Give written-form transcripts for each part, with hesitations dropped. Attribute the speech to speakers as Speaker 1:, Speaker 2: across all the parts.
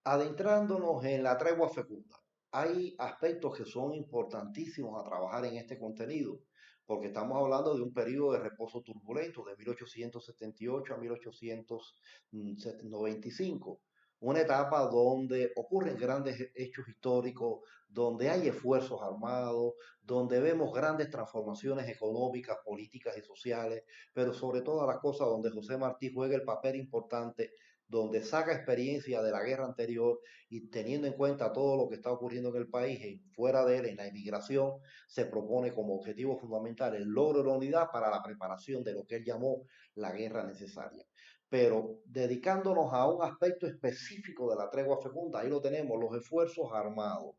Speaker 1: Adentrándonos en la tregua fecunda, hay aspectos que son importantísimos a trabajar en este contenido, porque estamos hablando de un periodo de reposo turbulento de 1878 a 1895, una etapa donde ocurren grandes hechos históricos, donde hay esfuerzos armados, donde vemos grandes transformaciones económicas, políticas y sociales, pero sobre todas las cosas donde José Martí juega el papel importante, donde saca experiencia de la guerra anterior y teniendo en cuenta todo lo que está ocurriendo en el país y fuera de él, en la inmigración, se propone como objetivo fundamental el logro de la unidad para la preparación de lo que él llamó la guerra necesaria. Pero dedicándonos a un aspecto específico de la tregua fecunda, ahí lo tenemos, los esfuerzos armados.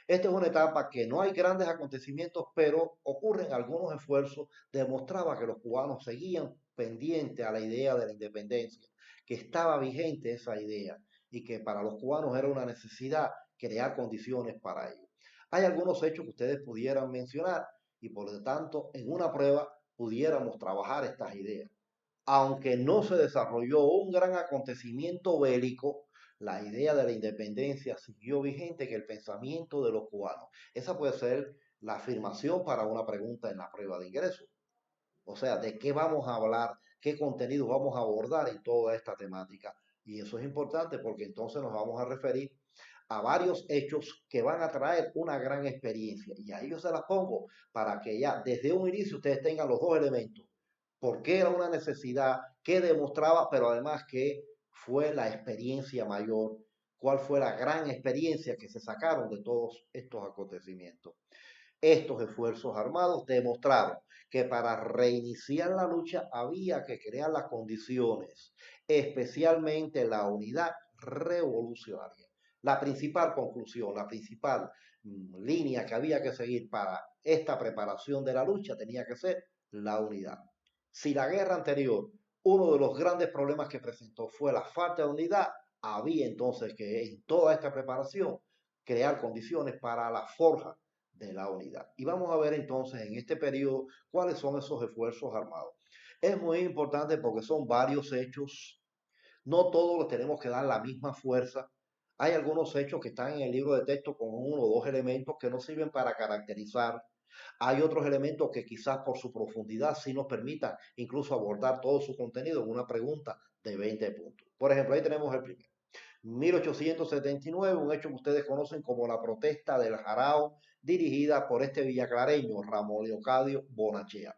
Speaker 1: Esta es una etapa que no hay grandes acontecimientos, pero ocurren algunos esfuerzos. Demostraba que los cubanos seguían pendientes a la idea de la independencia, que estaba vigente esa idea y que para los cubanos era una necesidad crear condiciones para ello. Hay algunos hechos que ustedes pudieran mencionar y por lo tanto en una prueba pudiéramos trabajar estas ideas. Aunque no se desarrolló un gran acontecimiento bélico, la idea de la independencia siguió vigente en el pensamiento de los cubanos. Esa puede ser la afirmación para una pregunta en la prueba de ingreso. O sea, de qué vamos a hablar, qué contenido vamos a abordar en toda esta temática. Y eso es importante porque entonces nos vamos a referir a varios hechos que van a traer una gran experiencia. Y ahí yo se las pongo para que ya desde un inicio ustedes tengan los dos elementos. Por qué era una necesidad, qué demostraba, pero además qué fue la experiencia mayor, cuál fue la gran experiencia que se sacaron de todos estos acontecimientos. Estos esfuerzos armados demostraron que para reiniciar la lucha había que crear las condiciones, especialmente la unidad revolucionaria. La principal conclusión, la principal línea que había que seguir para esta preparación de la lucha tenía que ser la unidad. Si la guerra anterior, uno de los grandes problemas que presentó fue la falta de unidad, había entonces que en toda esta preparación crear condiciones para la forja de la unidad. Y vamos a ver entonces en este periodo cuáles son esos esfuerzos armados. Es muy importante porque son varios hechos, no todos los tenemos que dar la misma fuerza. Hay algunos hechos que están en el libro de texto con uno o dos elementos que no sirven para caracterizar. Hay otros elementos que quizás por su profundidad sí nos permitan incluso abordar todo su contenido en una pregunta de 20 puntos. Por ejemplo, ahí tenemos el primero. 1879, un hecho que ustedes conocen como la protesta del Jarao, dirigida por este villaclareño, Ramón Leocadio Bonachea.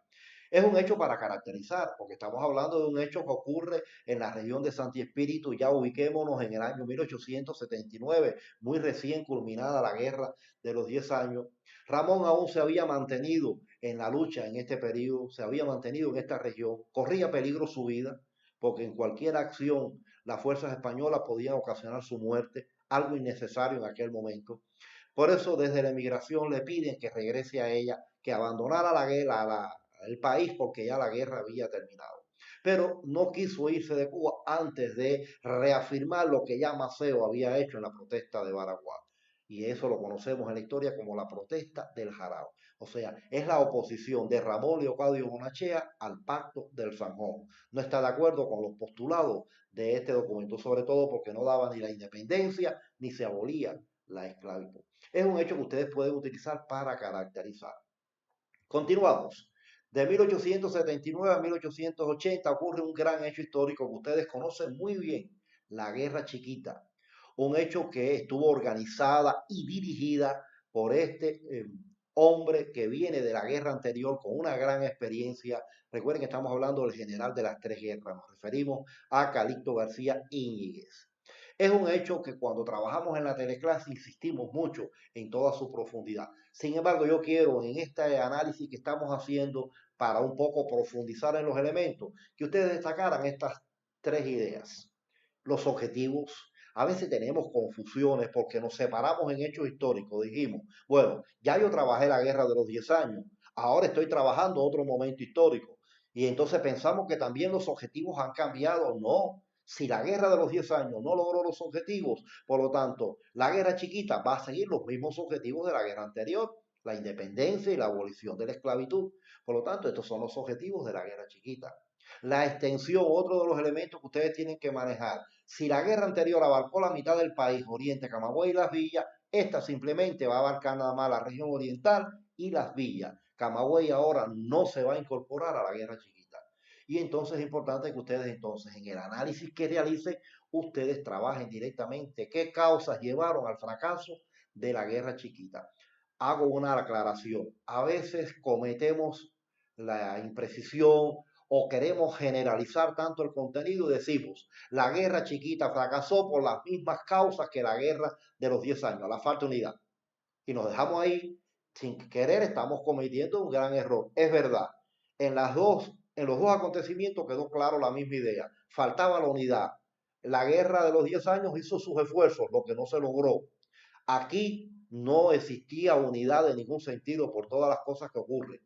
Speaker 1: Es un hecho para caracterizar, porque estamos hablando de un hecho que ocurre en la región de Santi Espíritu, ya ubiquémonos en el año 1879, muy recién culminada la guerra de los 10 años. Ramón aún se había mantenido en la lucha en este periodo, se había mantenido en esta región, corría peligro su vida, porque en cualquier acción las fuerzas españolas podían ocasionar su muerte, algo innecesario en aquel momento. Por eso desde la emigración le piden que regrese a ella, que abandonara la guerra, el país, porque ya la guerra había terminado. Pero no quiso irse de Cuba antes de reafirmar lo que ya Maceo había hecho en la protesta de Baraguá. Y eso lo conocemos en la historia como la protesta del Jarao. O sea, es la oposición de Ramón Leocadio Bonachea al pacto del Sanjón. No está de acuerdo con los postulados de este documento, sobre todo porque no daba ni la independencia ni se abolía la esclavitud. Es un hecho que ustedes pueden utilizar para caracterizar. Continuamos. De 1879 a 1880 ocurre un gran hecho histórico que ustedes conocen muy bien, la Guerra Chiquita. Un hecho que estuvo organizada y dirigida por este hombre que viene de la guerra anterior con una gran experiencia. Recuerden que estamos hablando del general de las tres guerras, nos referimos a Calixto García Íñiguez. Es un hecho que cuando trabajamos en la teleclase insistimos mucho en toda su profundidad. Sin embargo, yo quiero en este análisis que estamos haciendo para un poco profundizar en los elementos, que ustedes destacaran estas tres ideas. Los objetivos. A veces tenemos confusiones porque nos separamos en hechos históricos. Dijimos, bueno, ya yo trabajé la guerra de los 10 años, ahora estoy trabajando otro momento histórico. Y entonces pensamos que también los objetivos han cambiado. No, si la guerra de los 10 años no logró los objetivos, por lo tanto, la guerra chiquita va a seguir los mismos objetivos de la guerra anterior. la independencia y la abolición de la esclavitud. Por lo tanto, estos son los objetivos de la guerra chiquita. La extensión, otro de los elementos que ustedes tienen que manejar. Si la guerra anterior abarcó la mitad del país, Oriente, Camagüey y las villas, esta simplemente va a abarcar nada más la región oriental y las villas. Camagüey ahora no se va a incorporar a la guerra chiquita. Y entonces es importante que ustedes entonces en el análisis que realicen, ustedes trabajen directamente qué causas llevaron al fracaso de la guerra chiquita. Hago una aclaración. A veces cometemos la imprecisión o queremos generalizar tanto el contenido y decimos, la guerra chiquita fracasó por las mismas causas que la guerra de los 10 años, la falta de unidad. Y nos dejamos ahí sin querer, estamos cometiendo un gran error. Es verdad, en los dos acontecimientos quedó claro la misma idea. Faltaba la unidad. La guerra de los 10 años hizo sus esfuerzos, lo que no se logró. Aquí no existía unidad en ningún sentido por todas las cosas que ocurren,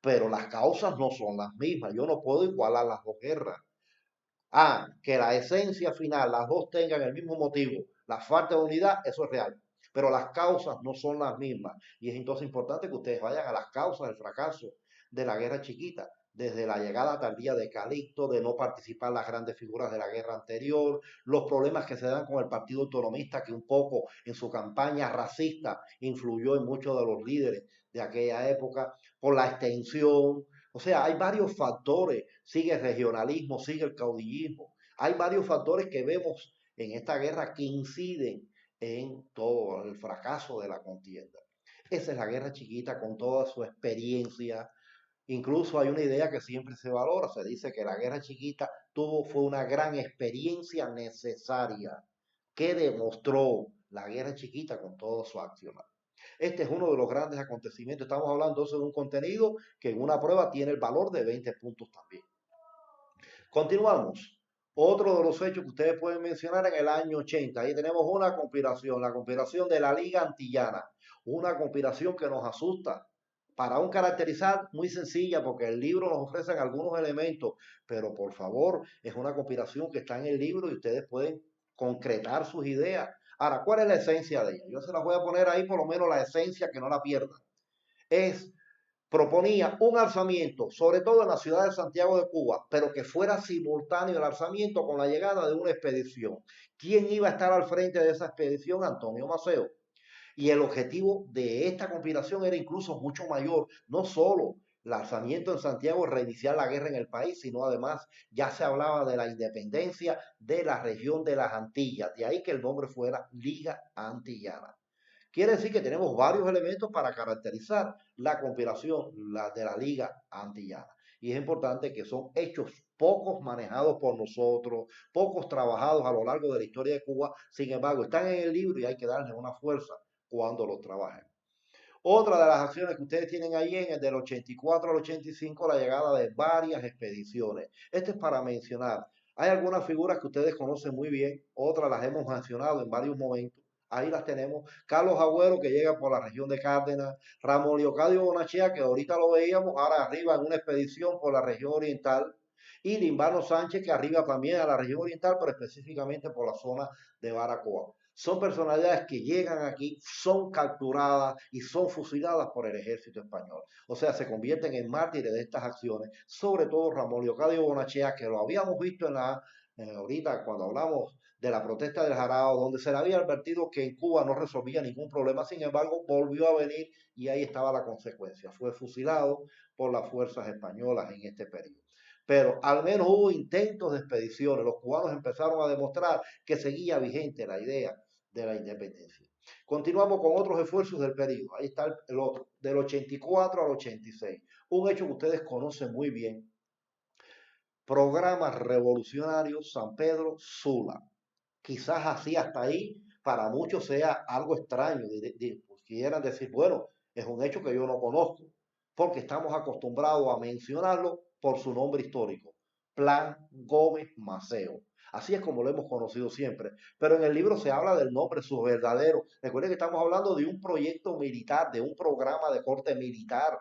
Speaker 1: pero las causas no son las mismas. Yo no puedo igualar las dos guerras. Ah, que la esencia final, las dos tengan el mismo motivo, la falta de unidad, eso es real. Pero las causas no son las mismas. Y es entonces importante que ustedes vayan a las causas del fracaso de la guerra chiquita, desde la llegada tardía de Calixto, de no participar las grandes figuras de la guerra anterior, los problemas que se dan con el Partido Autonomista, que un poco en su campaña racista influyó en muchos de los líderes de aquella época, por la extensión. O sea, hay varios factores, sigue el regionalismo, sigue el caudillismo, hay varios factores que vemos en esta guerra que inciden en todo el fracaso de la contienda. Esa es la guerra chiquita con toda su experiencia. Incluso hay una idea que siempre se valora, se dice que la guerra chiquita fue una gran experiencia necesaria que demostró la guerra chiquita con todo su accionar. Este es uno de los grandes acontecimientos. Estamos hablando entonces de un contenido que en una prueba tiene el valor de 20 puntos también. Continuamos. Otro de los hechos que ustedes pueden mencionar en el año 80. Ahí tenemos una conspiración, la conspiración de la Liga Antillana. Una conspiración que nos asusta. Para un caracterizar muy sencilla, porque el libro nos ofrece algunos elementos, pero por favor, es una conspiración que está en el libro y ustedes pueden concretar sus ideas. Ahora, ¿cuál es la esencia de ella? Yo se las voy a poner ahí, por lo menos la esencia, que no la pierdan. Es Proponía un alzamiento, sobre todo en la ciudad de Santiago de Cuba, pero que fuera simultáneo el alzamiento con la llegada de una expedición. ¿Quién iba a estar al frente de esa expedición? Antonio Maceo. Y el objetivo de esta conspiración era incluso mucho mayor, no solo el alzamiento en Santiago, reiniciar la guerra en el país, sino además ya se hablaba de la independencia de la región de las Antillas, de ahí que el nombre fuera Liga Antillana. Quiere decir que tenemos varios elementos para caracterizar la conspiración de la Liga Antillana. Y es importante que son hechos pocos manejados por nosotros, pocos trabajados a lo largo de la historia de Cuba. Sin embargo, están en el libro y hay que darles una fuerza cuando los trabajen. Otra de las acciones que ustedes tienen ahí en el del 84 al 85, la llegada de varias expediciones. Esto es para mencionar. Hay algunas figuras que ustedes conocen muy bien, otras las hemos mencionado en varios momentos. Ahí las tenemos. Carlos Agüero, que llega por la región de Cárdenas. Ramón Leocadio Bonachea, que ahorita lo veíamos, ahora arriba en una expedición por la región oriental. Y Limbano Sánchez, que arriba también a la región oriental, pero específicamente por la zona de Baracoa. Son personalidades que llegan aquí, son capturadas y son fusiladas por el ejército español. O sea, se convierten en mártires de estas acciones, sobre todo Ramón Leocadio Bonachea, que lo habíamos visto ahorita cuando hablamos de la protesta del Jarao, donde se le había advertido que en Cuba no resolvía ningún problema, sin embargo, volvió a venir y ahí estaba la consecuencia. Fue fusilado por las fuerzas españolas en este periodo. Pero al menos hubo intentos de expediciones. Los cubanos empezaron a demostrar que seguía vigente la idea de la independencia. Continuamos con otros esfuerzos del periodo. Ahí está el otro, del 84 al 86. Un hecho que ustedes conocen muy bien. Programa revolucionario San Pedro Sula. Quizás así hasta ahí para muchos sea algo extraño. Quieran decir, bueno, es un hecho que yo no conozco, porque estamos acostumbrados a mencionarlo por su nombre histórico, Plan Gómez Maceo. Así es como lo hemos conocido siempre. Pero en el libro se habla del nombre, su verdadero. Recuerden que estamos hablando de un proyecto militar, de un programa de corte militar.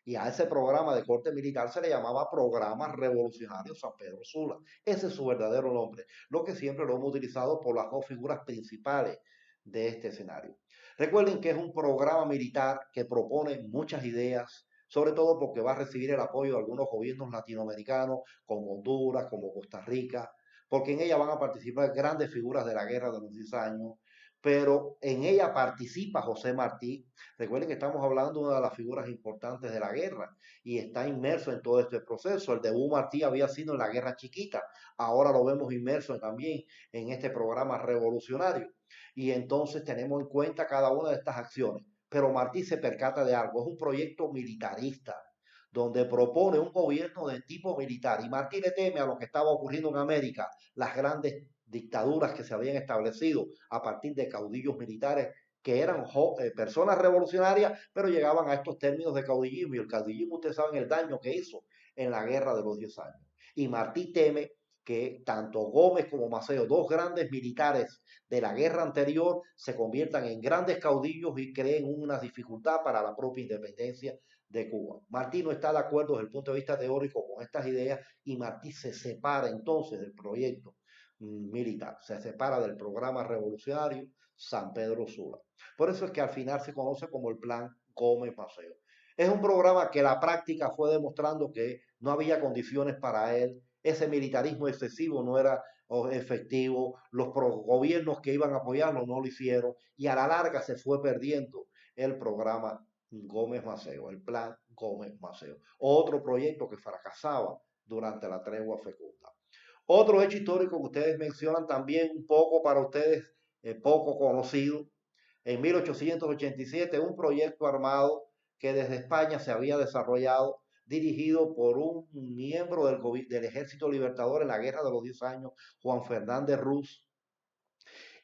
Speaker 1: Y a ese programa de corte militar se le llamaba Programa Revolucionario San Pedro Sula. Ese es su verdadero nombre, lo que siempre lo hemos utilizado por las dos figuras principales de este escenario. Recuerden que es un programa militar que propone muchas ideas, sobre todo porque va a recibir el apoyo de algunos gobiernos latinoamericanos, como Honduras, como Costa Rica, porque en ella van a participar grandes figuras de la guerra de los 10 años, pero en ella participa José Martí. Recuerden que estamos hablando de una de las figuras importantes de la guerra y está inmerso en todo este proceso. El debut Martí había sido en la Guerra Chiquita, ahora lo vemos inmerso también en este programa revolucionario. Y entonces tenemos en cuenta cada una de estas acciones. Pero Martí se percata de algo, es un proyecto militarista, donde propone un gobierno de tipo militar. Y Martí le teme a lo que estaba ocurriendo en América, las grandes dictaduras que se habían establecido a partir de caudillos militares que eran personas revolucionarias, pero llegaban a estos términos de caudillismo. Y el caudillismo, ustedes saben el daño que hizo en la guerra de los 10 años. Y Martí teme que tanto Gómez como Maceo, dos grandes militares de la guerra anterior, se conviertan en grandes caudillos y creen una dificultad para la propia independencia de Cuba. Martí no está de acuerdo desde el punto de vista teórico con estas ideas y Martí se separa entonces del proyecto militar, se separa del programa revolucionario San Pedro Sula. Por eso es que al final se conoce como el Plan Gómez Maceo. Es un programa que la práctica fue demostrando que no había condiciones para él, ese militarismo excesivo no era efectivo, los gobiernos que iban a apoyarlo no lo hicieron y a la larga se fue perdiendo el programa Gómez Maceo, el plan Gómez Maceo. Otro proyecto que fracasaba durante la tregua fecunda. Otro hecho histórico que ustedes mencionan también un poco para ustedes, poco conocido, en 1887 un proyecto armado que desde España se había desarrollado, dirigido por un miembro del Ejército Libertador en la Guerra de los 10 años, Juan Fernández Ruz.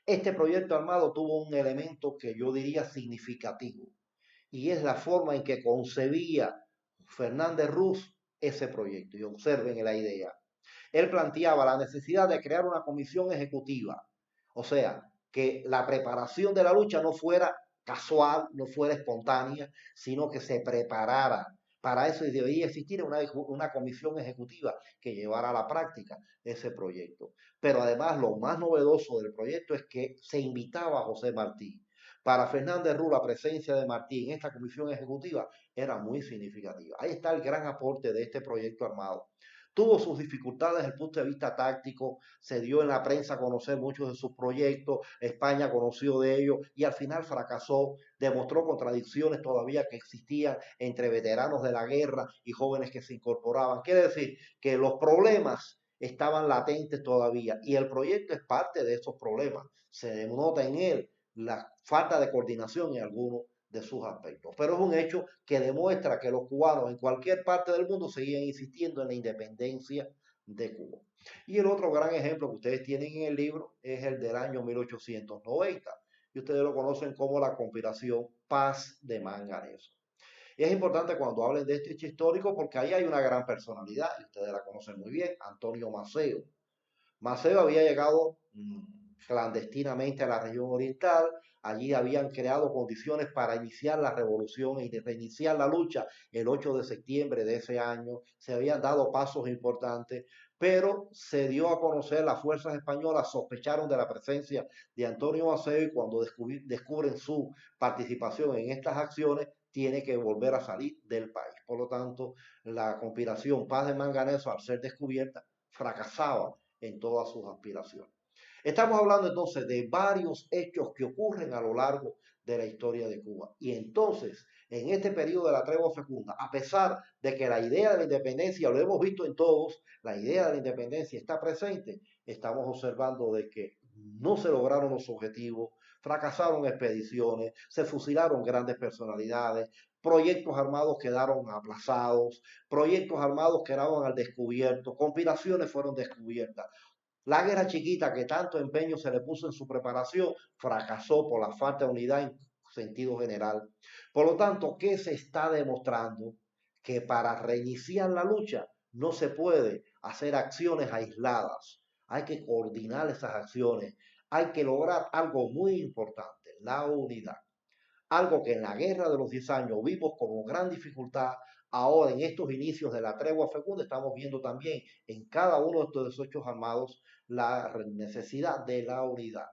Speaker 1: Este proyecto armado tuvo un elemento que yo diría significativo, y es la forma en que concebía Fernández Ruz ese proyecto. Y observen la idea. Él planteaba la necesidad de crear una comisión ejecutiva, o sea, que la preparación de la lucha no fuera casual, no fuera espontánea, sino que se preparara. Para eso debía existir una comisión ejecutiva que llevara a la práctica ese proyecto. Pero además lo más novedoso del proyecto es que se invitaba a José Martí. Para Fernández Ruz la presencia de Martí en esta comisión ejecutiva era muy significativa. Ahí está el gran aporte de este proyecto armado. Tuvo sus dificultades desde el punto de vista táctico, se dio en la prensa a conocer muchos de sus proyectos, España conoció de ellos y al final fracasó, demostró contradicciones todavía que existían entre veteranos de la guerra y jóvenes que se incorporaban. Quiere decir que los problemas estaban latentes todavía y el proyecto es parte de esos problemas. Se denota en él la falta de coordinación en algunos de sus aspectos. Pero es un hecho que demuestra que los cubanos en cualquier parte del mundo seguían insistiendo en la independencia de Cuba. Y el otro gran ejemplo que ustedes tienen en el libro es el del año 1890. Y ustedes lo conocen como la conspiración Paz de Manganeso. Y es importante cuando hablen de este hecho histórico porque ahí hay una gran personalidad, y ustedes la conocen muy bien, Antonio Maceo. Maceo había llegado clandestinamente a la región oriental, allí habían creado condiciones para iniciar la revolución y reiniciar la lucha el 8 de septiembre de ese año, se habían dado pasos importantes, pero se dio a conocer, las fuerzas españolas sospecharon de la presencia de Antonio Maceo y cuando descubren su participación en estas acciones, tiene que volver a salir del país. Por lo tanto, la conspiración Paz de Manganeso, al ser descubierta, fracasaba en todas sus aspiraciones. Estamos hablando entonces de varios hechos que ocurren a lo largo de la historia de Cuba. Y entonces, en este periodo de la tregua fecunda, a pesar de que la idea de la independencia, lo hemos visto en todos, la idea de la independencia está presente, estamos observando de que no se lograron los objetivos, fracasaron expediciones, se fusilaron grandes personalidades, proyectos armados quedaron aplazados, proyectos armados quedaron al descubierto, conspiraciones fueron descubiertas. La guerra chiquita que tanto empeño se le puso en su preparación fracasó por la falta de unidad en sentido general. Por lo tanto, ¿qué se está demostrando? Que para reiniciar la lucha no se puede hacer acciones aisladas. Hay que coordinar esas acciones. Hay que lograr algo muy importante, la unidad. Algo que en la guerra de los 10 años vimos como gran dificultad, ahora en estos inicios de la tregua fecunda estamos viendo también en cada uno de estos hechos armados la necesidad de la unidad.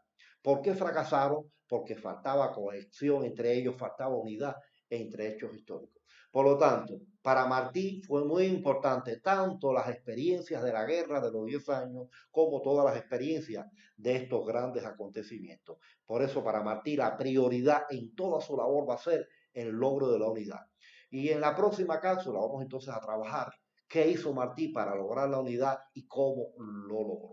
Speaker 1: ¿Por qué fracasaron? porque faltaba cohesión entre ellos, faltaba unidad entre hechos históricos. Por lo tanto, para Martí fue muy importante tanto las experiencias de la guerra de los 10 años como todas las experiencias de estos grandes acontecimientos. Por eso para Martí la prioridad en toda su labor va a ser el logro de la unidad. Y en la próxima cápsula vamos entonces a trabajar qué hizo Martí para lograr la unidad y cómo lo logró.